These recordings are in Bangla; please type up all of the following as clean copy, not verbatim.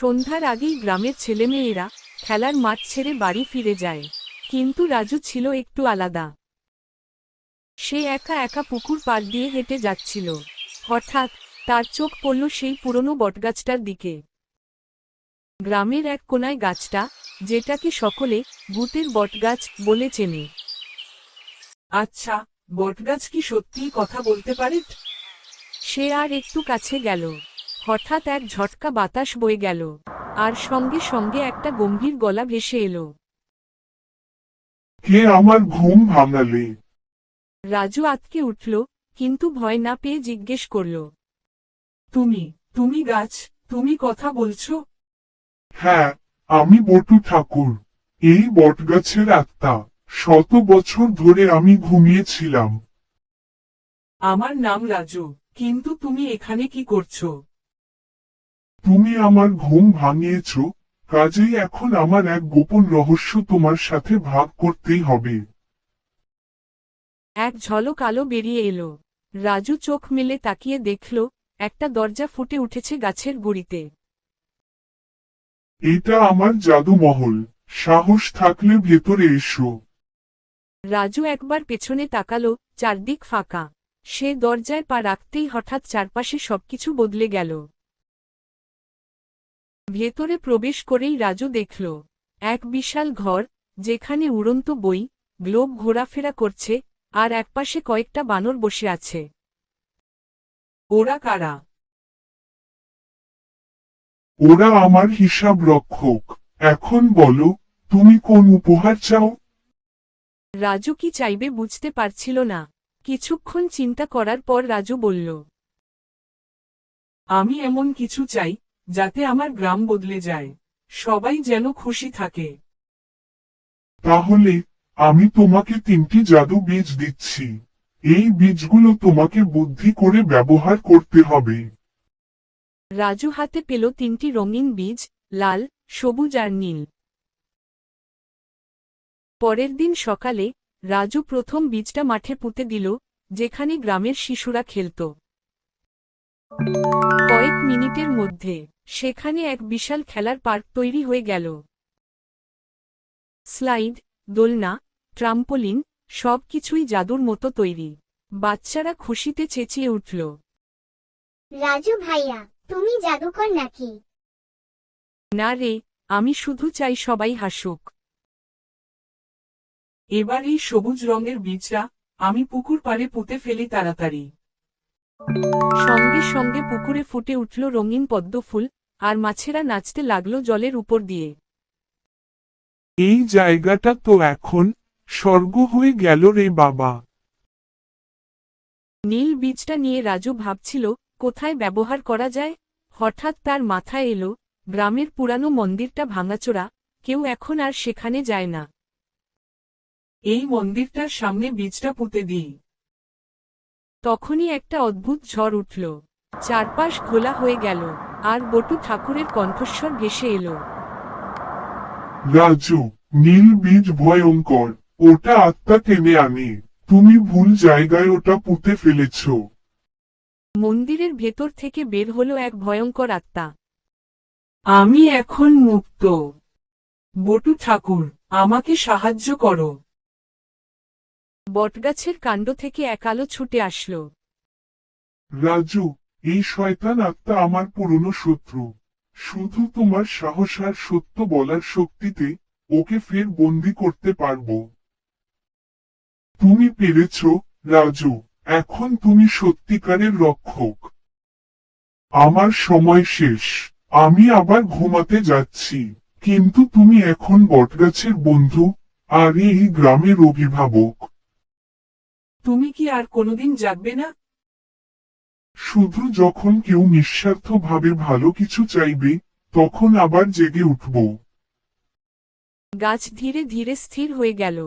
সন্ধ্যার আগেই গ্রামের ছেলেমেয়েরা খেলার মাঠ ছেড়ে বাড়ি ফিরে যায়, কিন্তু রাজু ছিল একটু আলাদা। সে একা একা পুকুর পাড় দিয়ে হেঁটে যাচ্ছিল। হঠাৎ তার চোখ পড়ল সেই পুরনো বটগাছটার দিকে। গ্রামের এক কোনায় গাছটা, যেটাকে সকলে ভূতের বটগাছ বলে চেনে। আচ্ছা, বটগাছ কি সত্যিই কথা বলতে পারে? সে আর একটু কাছে গেল। হঠাৎ এক ঝটকা বাতাস বয়ে গেল, আর সঙ্গে সঙ্গে একটা গম্ভীর গলা ভেসে এলো। কে আমার ঘুম ভাঙালে? রাজু আঁতকে উঠল, কিন্তু ভয় না পেয়ে জিজ্ঞেস করল। তুমি তুমি গাছ, তুমি কথা বলছো? হ্যাঁ, আমি বটু ঠাকুর, এই বটগাছের আত্মা। শত বছর ধরে আমি ঘুমিয়েছিলাম। আমার নাম রাজু, কিন্তু তুমি এখানে কি করছো? তুমি আমার ঘুম ভাঙিয়েছ, কাজেই এখন আমার এক গোপন রহস্য তোমার সাথে ভাগ করতেই হবে। এক ঝলক আলো বেরিয়ে এলো। রাজু চোখ মেলে তাকিয়ে দেখল, একটা দরজা ফুটে উঠেছে গাছের গুড়িতে। এটা আমার জাদুমহল, সাহস থাকলে ভেতরে এসো। রাজু একবার পেছনে তাকালো, চারদিক ফাঁকা। সে দরজায় পা রাখতেই হঠাৎ চারপাশে সবকিছু বদলে গেল। ভেতরে প্রবেশ করেই রাজু দেখল এক বিশাল ঘর, যেখানে উড়ন্ত বই, গ্লোব ঘোরাফেরা করছে, আর একপাশে কয়েকটা বানর বসে আছে। ওরা কারা? ওরা আমার হিসাব রক্ষক। এখন বলো, তুমি কোন উপহার চাও? রাজু কি চাইবে বুঝতে পারছিল না। কিছুক্ষণ চিন্তা করার পর রাজু বলল, আমি এমন কিছু চাই, যাতে আমার গ্রাম বদলে যায়, সবাই যেন খুশি থাকে। তাহলে আমি তোমাকে 3টি জাদু বীজ দিচ্ছি। এই বীজগুলো তোমাকে বুদ্ধি করে ব্যবহার করতে হবে। রাজু হাতে পেল 3টি রঙিন বীজ, লাল, সবুজ আর নীল। পরের দিন সকালে রাজু প্রথম বীজটা মাঠে পুঁতে দিল, যেখানে গ্রামের শিশুরা খেলত। কয়েক মিনিটের মধ্যে সেখানে এক বিশাল খেলার পার্ক তৈরি হয়ে গেল। স্লাইড, দোলনা, ট্রাম্পোলিন, সবকিছুই জাদুর মতো তৈরি। বাচ্চারা খুশিতে চেঁচিয়ে উঠল। রাজু ভাইয়া, তুমি জাদুকর নাকি? না রে, আমি শুধু চাই সবাই হাসুক। এবার এই সবুজ রঙের বীজটা আমি পুকুর পাড়ে পুঁতে ফেলি তাড়াতাড়ি। সঙ্গে সঙ্গে পুকুরে ফুটে উঠল রঙিন পদ্মফুল, আর মাছেরা নাচতে লাগল জলের উপর দিয়ে। এই জায়গাটা তো এখন স্বর্গ হয়ে গেল রে বাবা। নীল বীজটা নিয়ে রাজু ভাবছিল কোথায় ব্যবহার করা যায়। হঠাৎ তার মাথায় এলো, গ্রামের পুরানো মন্দিরটা ভাঙাচোরা, কেউ এখন আর সেখানে যায় না। এই মন্দিরটার সামনে বীজটা পুঁতে দিই। তখনই একটা অদ্ভুত ঝড় উঠল। চারপাশ ঘোলা হয়ে গেল, আর বটু ঠাকুরের কণ্ঠস্বর ভেসে এলো। রাজু, নীল বীজ ভয়ঙ্কর, ওটা আত্মা টেনে আনে। তুমি ভুল জায়গায় ওটা পুঁতে ফেলেছ। মন্দিরের ভেতর থেকে বের হলো এক ভয়ঙ্কর আত্মা। আমি এখন মুক্ত। বটু ঠাকুর, আমাকে সাহায্য করো। বটগাছের কাণ্ড থেকে এক আলো ছুটে আসলো। রাজু, এই শয়তান আত্মা আমার পুরনো শত্রু। শুধু তোমার সাহস আর সত্য বলার শক্তিতে ওকে ফের বন্দি করতে পারবো। তুমি পেরেছ, রাজু। এখন তুমি সত্যিকারের রক্ষক। আমার সময় শেষ। আমি আবার ঘুমাতে যাচ্ছি, কিন্তু তুমি এখন বটগাছের বন্ধু, আর এই গ্রামের অভিভাবক। তুমি কি আর কোনোদিন জাগবে না? শুধু যখন কেউ নিঃস্বার্থভাবে ভালো কিছু চাইবে, তখন আবার জেগে উঠব। গাছ ধীরে ধীরে স্থির হয়ে গেল।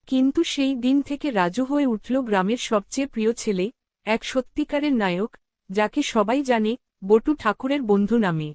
কিন্তু সেই দিন থেকে রাজু হয়ে উঠল গ্রামের সবচেয়ে প্রিয় ছেলে, এক সত্যিকারের নায়ক, যাকে সবাই জানে বটু ঠাকুরের বন্ধু নামে।